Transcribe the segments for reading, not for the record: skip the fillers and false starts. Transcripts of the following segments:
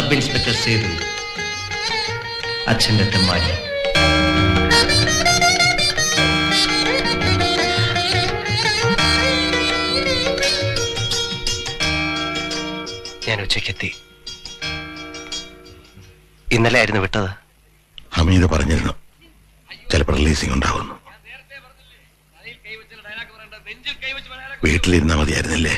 Sub inspector Sethu, അച്ഛൻ്റെ തെമ്മാടി. ഞാൻ ഉച്ചയ്ക്കെത്തി. ഇന്നലെ ആയിരുന്നു വിട്ടത്. ഹമീദ് പറഞ്ഞിരുന്നു ചിലപ്പോൾ റിലീസിംഗ് ഉണ്ടാവുന്നു. വീട്ടിലിരുന്നാ മതിയായിരുന്നില്ലേ?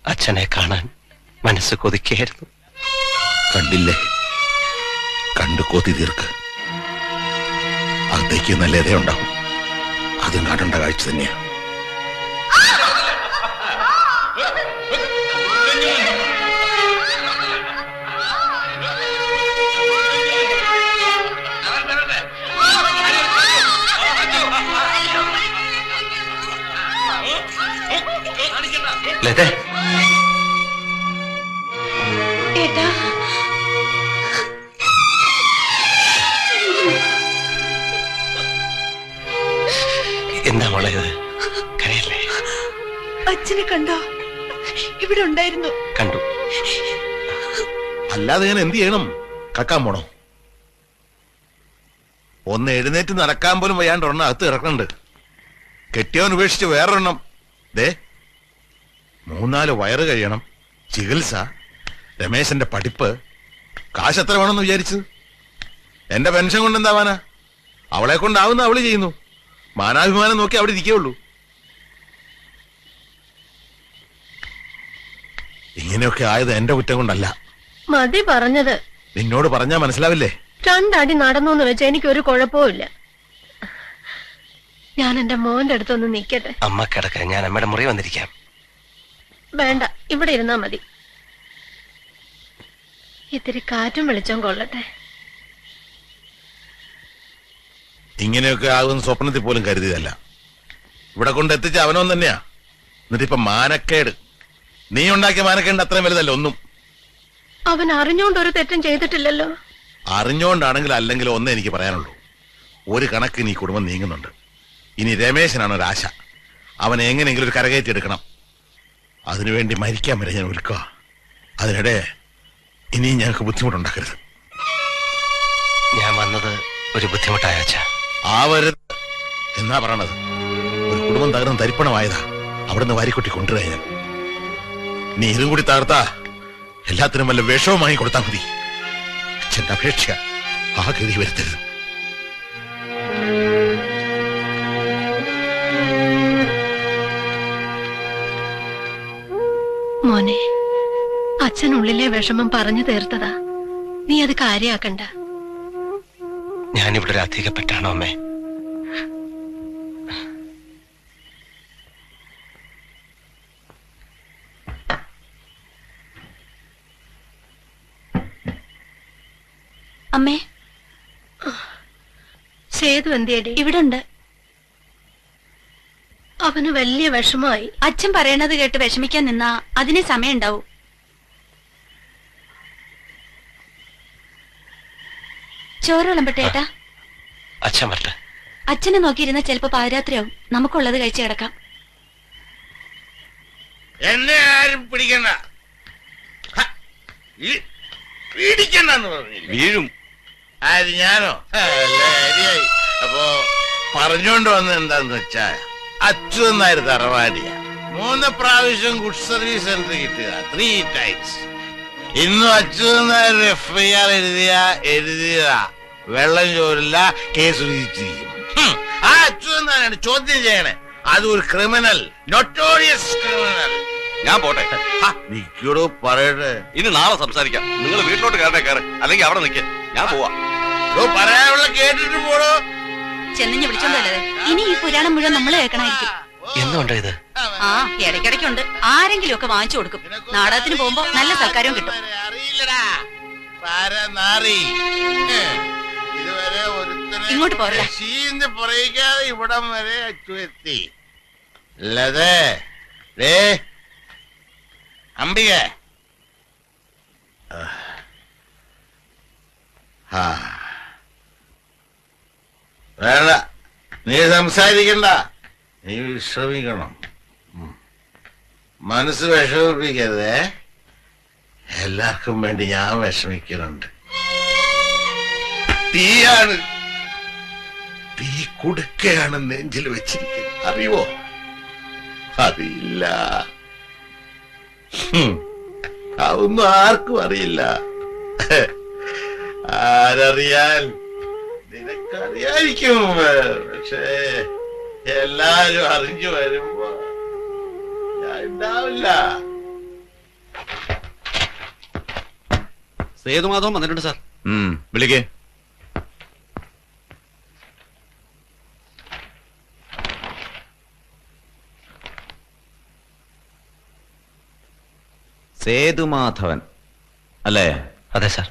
അച്ഛനെ കാണാൻ മനസ്സ് കൊതിക്കായിരുന്നു. കണ്ടില്ലേ? കണ്ടു കൊതി തീർക്ക്. അകത്തേക്ക് നല്ല ഇതേ ഉണ്ടാവും. അതും കാണേണ്ട കാഴ്ച തന്നെയാ. ലതേ, എന്താ മോളെ ഇത്? കരയല്ലേ? അച്ഛനെ കണ്ടോ? ഇവിടെ ഉണ്ടായിരുന്നു. കണ്ടു. അല്ലാതെ ഞാൻ എന്ത് ചെയ്യണം? കക്കാൻ പോണോ? ഒന്ന് എഴുന്നേറ്റ് നടക്കാൻ പോലും വയ്യാണ്ട് ഒരെണ്ണം അകത്ത് ഇറക്കണുണ്ട്. കെട്ടിയവൻ ഉപേക്ഷിച്ച് വേറൊരെണ്ണം. ദേ 3-4 വയറ് കഴിയണം, ചികിത്സ, രമേശന്റെ പഠിപ്പ്. കാശ് എത്ര വേണമെന്ന് വിചാരിച്ചത്? എന്റെ പെൻഷൻ കൊണ്ട് എന്താവാനാ? അവളെ കൊണ്ടാവുന്ന അവള് ചെയ്യുന്നു. മാനാഭിമാനം നോക്കി അവിടെ ഇരിക്കുകയുള്ളൂ. ഇങ്ങനെയൊക്കെ ആയത് എന്റെ കുറ്റം കൊണ്ടല്ല. മതി പറഞ്ഞത്. നിന്നോട് പറഞ്ഞാ മനസ്സിലാവില്ലേ? 2 അടി നടന്നു എന്ന് വെച്ചാൽ എനിക്കൊരു കുഴപ്പമില്ല. ഞാൻ എന്റെ മോന്റെ അടുത്തൊന്ന് നിക്കട്ടെ. അമ്മ കിടക്ക, ഞാൻ അമ്മയുടെ മുറി വന്നിരിക്കാം. വേണ്ട, ഇവിടെ ഇരുന്നാ മതി. ഇത്തിരി കാറ്റും വെളിച്ചം കൊള്ളട്ടെ. ഇങ്ങനെയൊക്കെ ആകുന്ന സ്വപ്നത്തിൽ പോലും കരുതിയതല്ല. ഇവിടെ കൊണ്ട് എത്തിച്ച അവനോൻ തന്നെയാ. എന്നിട്ടിപ്പൊ മാനക്കേട്. നീ ഉണ്ടാക്കിയ മാനക്കേട് അത്രയും വലുതല്ല ഒന്നും. അവൻ അറിഞ്ഞോണ്ട് ഒരു തെറ്റും ചെയ്തിട്ടില്ലല്ലോ. അറിഞ്ഞോണ്ടാണെങ്കിൽ അല്ലെങ്കിൽ ഒന്നേ എനിക്ക് പറയാനുള്ളൂ. ഒരു കണക്കിന് ഈ കുടുംബം നീങ്ങുന്നുണ്ട്. ഇനി രമേശനാണ് ഒരാശ. അവനെ എങ്ങനെയെങ്കിലും ഒരു കരകയറ്റി എടുക്കണം. അതിനുവേണ്ടി മരിക്കാൻ വരെ ഞാൻ ഒരുക്കുക. അതിനിടെ ഇനിയും ഞങ്ങൾക്ക് ബുദ്ധിമുട്ടുണ്ടാക്കരുത്. ഞാൻ വന്നത് ഒരു ബുദ്ധിമുട്ടായ അച്ഛാ. ആവരുത് എന്നാ പറയണത്. ഒരു കുടുംബം തകർന്ന് തരിപ്പണമായതാ. അവിടുന്ന് വാരിക്കൊട്ടി കൊണ്ടുവരാ ഞാൻ. നീ ഇതും കൂടി തകർത്താ എല്ലാത്തിനും വല്ല വിഷവും വാങ്ങി കൊടുത്താൽ മതി. അച്ഛന്റെ അപേക്ഷ ആ ഗതി വരുത്തരുത്. മോനെ, അച്ഛനുള്ളിലെ വിഷമം പറഞ്ഞു തീർത്തതാ. നീ അത് കാര്യാക്കണ്ട. ഞാനിവിടെ ഒരു അധികപ്പെട്ടാണോ അമ്മേ? അമ്മേ, സേതു എന്തിയടി? ഇവിടെ ഉണ്ട്. അവന് വലിയ വിഷമായി. അച്ഛൻ പറയണത് കേട്ട് വിഷമിക്കാൻ നിന്നാ അതിനെ സമയം ഉണ്ടാവും. ചോറ് വിളമ്പട്ടെ ഏട്ടാ? അച്ഛൻ വരട്ടെ. അച്ഛനെ നോക്കിയിരുന്ന ചിലപ്പോ പാതിരാത്രിയാവും. നമുക്കുള്ളത് കഴിച്ചു കിടക്കാം. എന്നെ ആരും പിടിക്കണ്ട. പിടിക്കണ്ടെന്ന് പറഞ്ഞു. വീഴും. ആര്? ഞാനോ? ശരിയായി. അപ്പോ പറഞ്ഞോണ്ട് വന്നത് എന്താന്ന് വെച്ചാ, അച്യുതനായർ തറവാടിയ 3 പ്രാവശ്യം ഗുഡ് സർവീസ് എൻട്രി കിട്ടുക. 3 ടൈംസ്. ഇന്നും അച്യുതനായർ FIR എഴുതിയതാ. വെള്ളം ചോരില്ല, കേസ് വിധിച്ചിരിക്കും. ആ അച്യുതനാരാണ് ചോദ്യം ചെയ്യണേ. അത് ഒരു ക്രിമിനൽ, നൊട്ടോറിയസ് ക്രിമിനൽ. ഞാൻ പോട്ടെ. നിക്കോടോ പറയട്ടെ. ഇനി നാളെ സംസാരിക്കാം. നിങ്ങൾ വീട്ടിലോട്ട് കയറേ, അല്ലെങ്കിൽ അവിടെ നിൽക്കേ. ഞാൻ പോവാ. പറയാനുള്ള കേട്ടിട്ട് പോടോ. ചെന്നിഞ്ഞ് വിളിച്ചോണ്ടല്ലേ. ഇനി ഈ പുരാണം മുഴുവൻ നമ്മൾ കേൾക്കണായിരിക്കും. എന്തുകൊണ്ടോ ഇത്? ആ, ഇടയ്ക്കിടയ്ക്കുണ്ട്. ആരെങ്കിലും ഒക്കെ വാങ്ങിച്ചു കൊടുക്കും. നാടകത്തിന് പോകുമ്പോ നല്ല സൽക്കാരവും കിട്ടും. അറിയില്ലടാ. ഇതുവരെ ഇങ്ങോട്ട് പോരടാ. പറയിക്കാതെ ഇവിടം വരെ അച്ചുവെത്തി. അല്ലതേ അംബിക, വേണ്ട, നീ സംസാരിക്കണ്ട. നീ വിശ്രമിക്കണം. മനസ്സ് വിഷമിപ്പിക്കരുതേ. എല്ലാവർക്കും വേണ്ടി ഞാൻ വിഷമിക്കുന്നുണ്ട്. തീയാണ്, തീ കുടുക്കയാണ് നെഞ്ചിൽ വെച്ചിരിക്കുന്നത്. അറിയോ? അറിയില്ല. അതൊന്നും ആർക്കും അറിയില്ല. ആരറിയാൻ? നിനക്കറിയായിരിക്കും. പക്ഷേ എല്ലാരും അറിഞ്ഞു വരുമ്പോ ഞാൻ ഉണ്ടാവില്ല. സേതുമാധവൻ വന്നിട്ടുണ്ട് സാർ. വിളിക്കേ. സേതുമാധവൻ അല്ലേ? അതെ സാർ.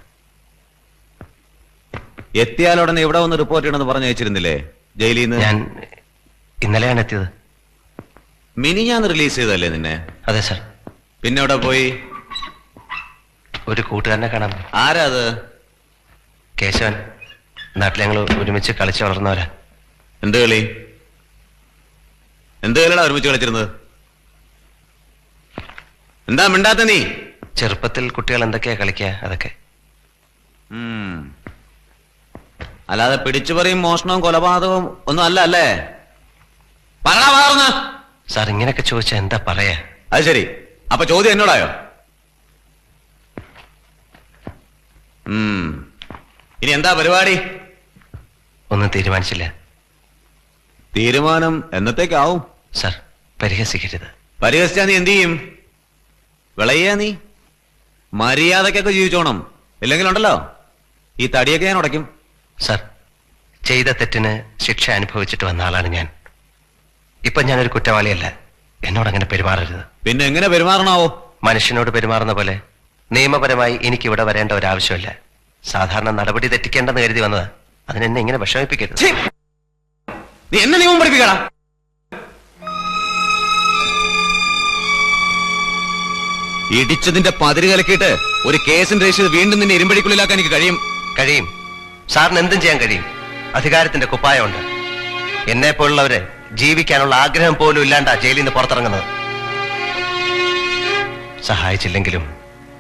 എത്തിയാലുടനെ ഇവിടെ വന്ന് റിപ്പോർട്ട് ചെയ്യണമെന്ന് പറഞ്ഞു അയച്ചിരുന്നില്ലേ ജയിലിൽ നിന്ന്? ഞാൻ ഇന്നലെയാണ് എത്തിയത്. മിനിഞ്ഞാന്ന് റിലീസ് ചെയ്തല്ലേ നിന്നെ? അതെ സാർ. പിന്നെ എവിടെ പോയി? ഒരു കൂട്ടുകാരനെ കാണാൻ. ആരാ അത്? കേശവൻ. നാട്ടിൽ ഞങ്ങൾ ഒരുമിച്ച് കളിച്ച് വളർന്നവരാ. എന്ത് കളി? എന്ത് കളിയാ ഒരുമിച്ച് കളിച്ചിരുന്നത്? എന്താ മിണ്ടാത്ത നീ? ചെറുപ്പത്തിൽ കുട്ടികൾ എന്തൊക്കെയാ കളിക്കുക അതൊക്കെ. അല്ലാതെ പിടിച്ചുപറിയും മോഷണവും കൊലപാതകവും ഒന്നും അല്ല അല്ലേ? പറടാ മാറുന്ന. സാർ ഇങ്ങനെയൊക്കെ ചോദിച്ചാ എന്താ പറയാ? അത് ശരി, അപ്പൊ ചോദ്യം എന്നോടായോ? ഇനി എന്താ പരിപാടി? ഒന്നും തീരുമാനിച്ചില്ല. തീരുമാനം എന്നത്തേക്കാവും? സാർ പരിഹസിക്കരുത്. പരിഹസിച്ചാ നീ എന്ത് ചെയ്യും? വിളയ്യാ നീ? മര്യാദക്കൊക്കെ ജീവിച്ചോണം, ഇല്ലെങ്കിലുണ്ടല്ലോ ഈ തടിയൊക്കെ ഞാൻ ഉടയ്ക്കും. സാർ ചെയ്ത തെറ്റിന് ശിക്ഷ അനുഭവിച്ചിട്ട് വന്ന ആളാണ് ഞാൻ. ഇപ്പൊ ഞാനൊരു കുറ്റവാളിയല്ല. എന്നോട് അങ്ങനെ പെരുമാറരുത്. പിന്നെ എങ്ങനെ പെരുമാറണാവോ? മനുഷ്യനോട് പെരുമാറുന്ന പോലെ നിയമപരമായി എനിക്ക് ഇവിടെ വരേണ്ട ഒരു ആവശ്യമില്ല. സാധാരണ നടപടി തെറ്റിക്കേണ്ടെന്ന് കരുതി വന്നത്. അതിനെന്നെ ഇങ്ങനെ വിഷമിപ്പിക്കരുത്. നീ എന്നെ നിയമം പഠിപ്പിക്കടാ. ഇടിച്ചതിന്റെ പതിര് കലക്കിയിട്ട് ഒരു കേസിന് രജിസ്റ്റർ വീണ്ടും നിന്നെ ഇരുമ്പടിക്കുള്ളിലാക്കാൻ എനിക്ക് കഴിയും. സാറിന് എന്തും ചെയ്യാൻ കഴിയും. അധികാരത്തിന്റെ കുപ്പായമുണ്ട്. എന്നെ പോലുള്ളവരെ ജീവിക്കാനുള്ള ആഗ്രഹം പോലും ഇല്ലാണ്ടാ ജയിലിൽ നിന്ന് പുറത്തിറങ്ങുന്നത്. സഹായിച്ചില്ലെങ്കിലും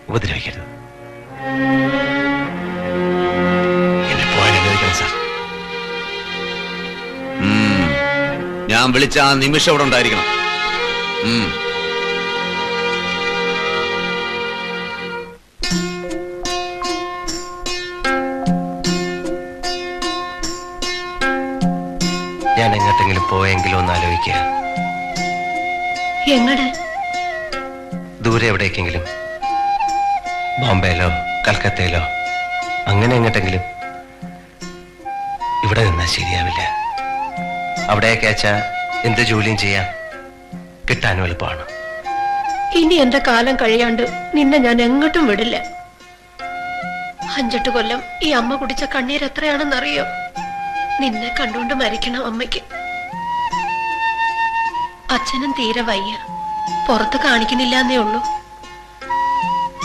ഉപദ്രവിക്കരുത്. എന്നെ പോകാൻ അനുവദിക്കണം സാർ. ഞാൻ വിളിച്ച ആ നിമിഷം അവിടെ ഉണ്ടായിരിക്കണം. ഞാൻ എങ്ങോട്ടെങ്കിലും പോയെങ്കിലും ഒന്ന് ആലോചിക്കുക. എങ്ങട്? ദൂരെ എവിടേക്കെങ്കിലും, ബോംബെയിലോ കൽക്കത്തയിലോ, അങ്ങനെ എങ്ങോട്ടെങ്കിലും. ഇവിടെ നിന്നാൽ ശരിയാവില്ല. അവിടെയൊക്കെ വെച്ചാ എന്ത് ജോലിയും ചെയ്യാം, കിട്ടാനും എളുപ്പമാണ്. ഇനി എന്റെ കാലം കഴിയാണ്ട് നിന്നെ ഞാൻ എങ്ങോട്ടും വിടില്ല. 5-8 കൊല്ലം ഈ അമ്മ കുടിച്ച കണ്ണീർ എത്രയാണെന്നറിയോ? നിന്നെ കണ്ടുകൊണ്ട് മരിക്കണം അമ്മയ്ക്ക്. അച്ഛനും തീരെ വയ്യ, പുറത്ത് കാണിക്കുന്നില്ലെന്നേ ഉള്ളൂ.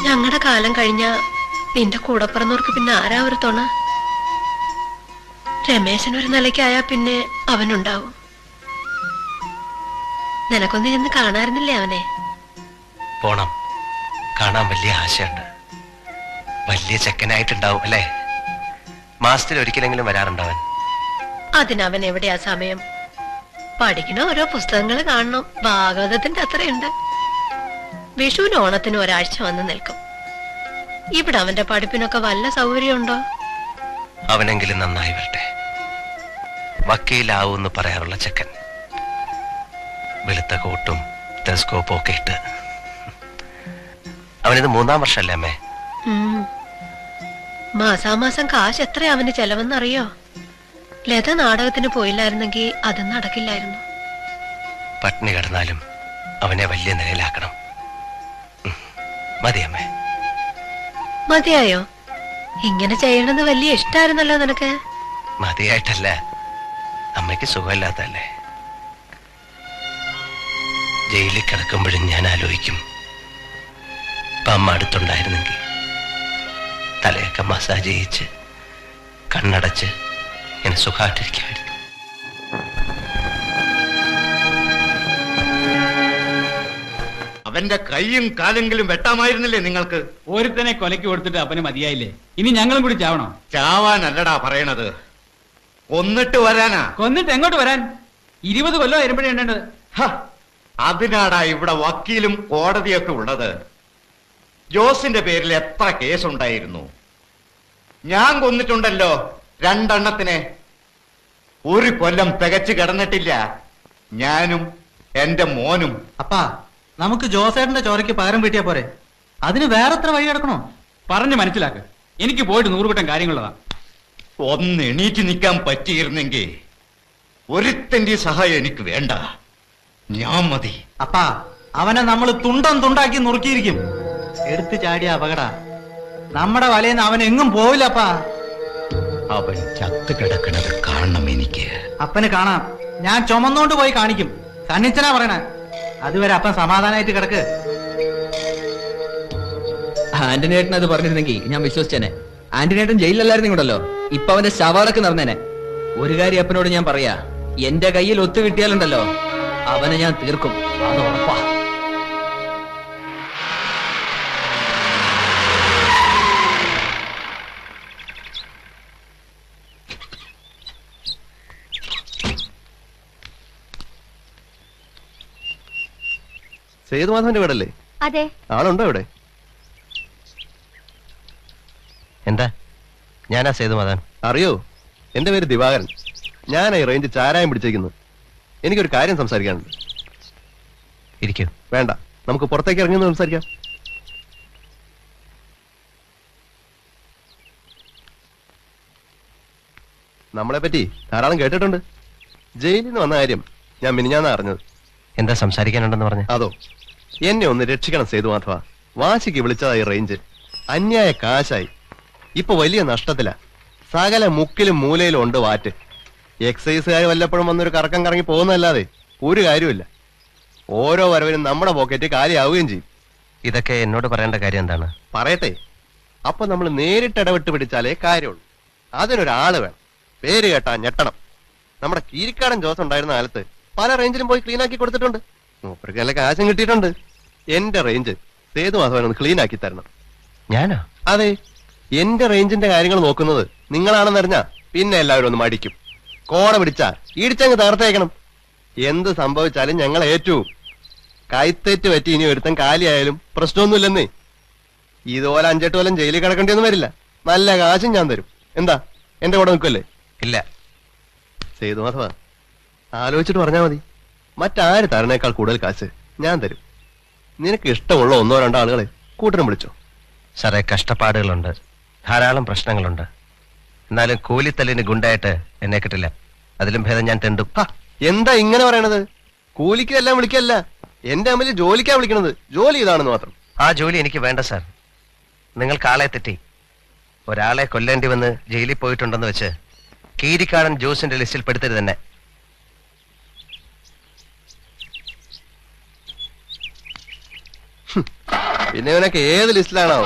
ഞങ്ങളുടെ കാലം കഴിഞ്ഞ നിന്റെ കൂടെ പറഞ്ഞവർക്ക് പിന്നെ ആരാ ഒരു തുണ? രമേശൻ ഒരു നിലയ്ക്കായാ പിന്നെ അവനുണ്ടാവും. നിനക്കൊന്ന് ചെന്ന് കാണാറുന്നില്ലേ അവനെ? പോണം, കാണാൻ വലിയ ആശയുണ്ട്. വലിയ ചെക്കനായിട്ടുണ്ടാവും അല്ലേ? മാസത്തിൽ ഒരിക്കലെങ്കിലും വരാറുണ്ടവൻ. അതിനവൻ എവിടെയാ സമയം? പഠിക്കണ ഓരോ പുസ്തകങ്ങൾ കാണണം, ഭാഗവതത്തിന്റെ അത്രയുണ്ട്. വിഷുവിന് ഓണത്തിന് ഒരാഴ്ച വന്ന് നിൽക്കും. ഇവിടെ അവന്റെ പഠിപ്പിനൊക്കെ വല്ല സൗകര്യമുണ്ടോ? അവനെങ്കിലും നന്നായി വരട്ടെ. വക്കീലാവൂന്ന് പറയാറുള്ള ചെക്കൻ, വെളുത്ത കോട്ടും ടെലസ്കോപ്പും ഒക്കെ ഇട്ട്. അവനിത് 3ാം വർഷമല്ലേ അമ്മേ? മാസാമാസം കാശ് എത്ര അവന് ചെലവെന്നറിയോ? ലത നാടകത്തിന് പോയില്ലായിരുന്നെങ്കിൽ അത് നടക്കില്ലായിരുന്നു. പട്ടിണി കിടന്നാലും അവനെ വലിയ നിലയിലാക്കണം. മതിയമ്മേ. മതിയായോ? ഇങ്ങനെ ചെയ്യണമെന്ന് വലിയ ഇഷ്ടായിരുന്നല്ലോ നിനക്ക്. മതിയായിട്ടല്ല, അമ്മയ്ക്ക് സുഖമില്ലാത്തല്ലേ. ജയിലിൽ കിടക്കുമ്പോഴും ഞാൻ ആലോചിക്കും, ഇപ്പൊ അമ്മ അടുത്തുണ്ടായിരുന്നെങ്കിൽ തലയൊക്കെ മസാജ് ചെയ്യിച്ച് കണ്ണടച്ച് ഇങ്ങനെ സുഖമായിട്ടിരിക്കുമായിരുന്നു. അവന്റെ കൈയും കാലെങ്കിലും വെട്ടാമായിരുന്നില്ലേ നിങ്ങൾക്ക്? ഒരുത്തനെ കൊലയ്ക്ക് കൊടുത്തിട്ട് അപ്പന് മതിയായില്ലേ? ഇനി ഞങ്ങളും കൂടി ചാവണോ? ചാവാനല്ലടാ പറയണത്, കൊന്നിട്ട് വരാനാ. കൊന്നിട്ട് എങ്ങോട്ട് വരാൻ? 20 കൊല്ലം വരുമ്പോഴേ ഉണ്ടേണ്ടത്. ഹ, അതിനാടാ ഇവിടെ വക്കീലും കോടതിയൊക്കെ ഉള്ളത്. ജോസിന്റെ പേരിൽ എത്ര കേസുണ്ടായിരുന്നു? ഞാൻ കൊന്നിട്ടുണ്ടല്ലോ 2 എണ്ണത്തിനെ. 1 കൊല്ലം തികച്ചു കിടന്നിട്ടില്ല ഞാനും എന്റെ മോനും. അപ്പാ, നമുക്ക് ജോസേട്ടന്റെ ചോരയ്ക്ക് പകരം വീട്ടിയാ പോരെ? അതിന് വേറെ എത്ര വഴി കിടക്കണോ? പറഞ്ഞ് മനസ്സിലാക്ക്. എനിക്ക് പോയിട്ട് 100 കൂട്ടം കാര്യങ്ങളതാ. ഒന്ന് എണീറ്റ് നിൽക്കാൻ പറ്റിയിരുന്നെങ്കിൽ ഒരുത്തന്റെ സഹായം എനിക്ക് വേണ്ട, ഞാൻ മതി. അപ്പാ, അവനെ നമ്മൾ തുണ്ടം തുണ്ടാക്കി നുറുക്കിയിരിക്കും. എടുത്തു ചാടിയ അപകട. നമ്മുടെ വലയെന്ന് അവൻ എങ്ങും പോവില്ലപ്പാ. അവൻ ചത്തു കിടക്കണത് കാണണം എനിക്ക്. അപ്പന് കാണാം. ഞാൻ ചുമന്നോണ്ട് പോയി കാണിക്കും. സന്നിച്ചനാ പറയണ. അതുവരെ അപ്പൻ സമാധാനായിട്ട് കിടക്ക്. ആന്റണിയേട്ടൻ അത് പറഞ്ഞിരുന്നെങ്കിൽ ഞാൻ വിശ്വസിച്ചേനെ. ആന്റണിയേട്ടൻ ജയിലിലല്ലായിരുന്നുണ്ടല്ലോ, ഇപ്പൊ അവന്റെ ശവാടക്ക് നടന്നേനെ. ഒരു കാര്യം അപ്പനോട് ഞാൻ പറയാ, എന്റെ കയ്യിൽ ഒത്തു കിട്ടിയാലുണ്ടല്ലോ അവനെ ഞാൻ തീർക്കും, അത് ഉറപ്പാ. സേതുമാധവന്റെ വീടല്ലേ? അതെ. ആളുണ്ടോ ഇവിടെ? എന്താ? ഞാനാ സേതുമാധവൻ. അറിയോ? എന്റെ പേര് ദിവാകരൻ. ഞാനാ ഈ റേഞ്ച് ചാരായം പിടിച്ചേക്കുന്നത്. എനിക്കൊരു കാര്യം സംസാരിക്കാനുണ്ട്. ഇരിക്കൂ. വേണ്ട, നമുക്ക് പുറത്തേക്ക് ഇറങ്ങി സംസാരിക്കാം. നമ്മളെ പറ്റി ധാരാളം കേട്ടിട്ടുണ്ട്. ജയിലിൽ നിന്ന് വന്ന കാര്യം ഞാൻ മിനിഞ്ഞാന്നാ അറിഞ്ഞത്. എന്താ സംസാരിക്കാനുണ്ടെന്ന് പറഞ്ഞു? അതോ, എന്നെ ഒന്ന് രക്ഷിക്കണം സേതുമാധവ. വാശിക്ക് വിളിച്ചതായി റേഞ്ച്. അന്യായ കാശായി. ഇപ്പൊ വലിയ നഷ്ടത്തിലാ. സകല മുക്കിലും മൂലയിലും ഉണ്ട് വാറ്റ്. എക്സൈസുകാർ വല്ലപ്പോഴും വന്നൊരു കറക്കം കറങ്ങി പോകുന്നതല്ലാതെ ഒരു കാര്യമില്ല. ഓരോ വരവിനും നമ്മുടെ പോക്കറ്റ് കാലിയാവുകയും ചെയ്യും. ഇതൊക്കെ എന്നോട് പറയേണ്ട കാര്യം എന്താണ്? പറയട്ടെ. അപ്പൊ നമ്മൾ നേരിട്ട് ഇടപെട്ട് പിടിച്ചാലേ കാര്യമുള്ളൂ. അതിനൊരാള് വേണം. പേര് കേട്ടാ ഞെട്ടണം. നമ്മുടെ കീരിക്കാടൻ ജോസ് ഉണ്ടായിരുന്ന കാലത്ത് പല റേഞ്ചിലും പോയി ക്ലീൻ ആക്കി കൊടുത്തിട്ടുണ്ട്. മൂപ്പർക്ക് നല്ല കാശും കിട്ടിയിട്ടുണ്ട്. എന്റെ റേഞ്ച് സേതുമാധവൻ ഒന്ന് ക്ലീൻ ആക്കി തരണം. ഞാനോ? അതെ, എന്റെ റേഞ്ചിന്റെ കാര്യങ്ങൾ നോക്കുന്നത് നിങ്ങളാണെന്നറിഞ്ഞാ പിന്നെ എല്ലാവരും ഒന്ന് മടിക്കും. കോട പിടിച്ചാ ഇടിച്ചങ്ങ് തകർത്തേക്കണം. എന്ത് സംഭവിച്ചാലും ഞങ്ങൾ ഏറ്റു. കൈത്തേറ്റ് പറ്റി ഇനി ഒരുത്തൻ കാലിയായാലും പ്രശ്നമൊന്നുമില്ലെന്നേ. ഇതുപോലെ 5-8 കൊല്ലം ജയിലിൽ കിടക്കേണ്ടിയൊന്നും വരില്ല. നല്ല കാശും ഞാൻ തരും. എന്താ, എന്റെ കൂടെ നിൽക്കുമല്ലേ? ഇല്ല സേതുമാധവ, ആലോചിച്ചിട്ട് പറഞ്ഞാൽ മതി. മറ്റാര് തരണേക്കാൾ കൂടുതൽ കാശ് ഞാൻ തരും. നിനക്ക് ഇഷ്ടമുള്ള 1-2 ആളുകളെ കൂട്ടരും വിളിച്ചോ. സാറേ, കഷ്ടപ്പാടുകളുണ്ട്, ധാരാളം പ്രശ്നങ്ങളുണ്ട്. എന്നാലും കൂലിത്തല്ലിന് ഗുണ്ടായിട്ട് എന്നെ കിട്ടില്ല. അതിലും ഭേദം ഞാൻ തെണ്ടും. എന്താ ഇങ്ങനെ പറയണത്? കൂലിക്ക് എല്ലാം വിളിക്കല്ല, എന്റെ അമ്മയിൽ ജോലിക്കാ വിളിക്കണത്. ജോലി ഇതാണെന്ന് മാത്രം. ആ ജോലി എനിക്ക് വേണ്ട സാർ. നിങ്ങൾക്ക് ആളെ തെറ്റി. ഒരാളെ കൊല്ലേണ്ടി വന്ന് ജയിലിൽ പോയിട്ടുണ്ടെന്ന് വെച്ച് കീരിക്കാടൻ ജോസിന്റെ ലിസ്റ്റിൽ പെടുത്തരുത് തന്നെ. പിന്നെ ഇവനൊക്കെ ഏത് ലിസ്റ്റിലാണോ?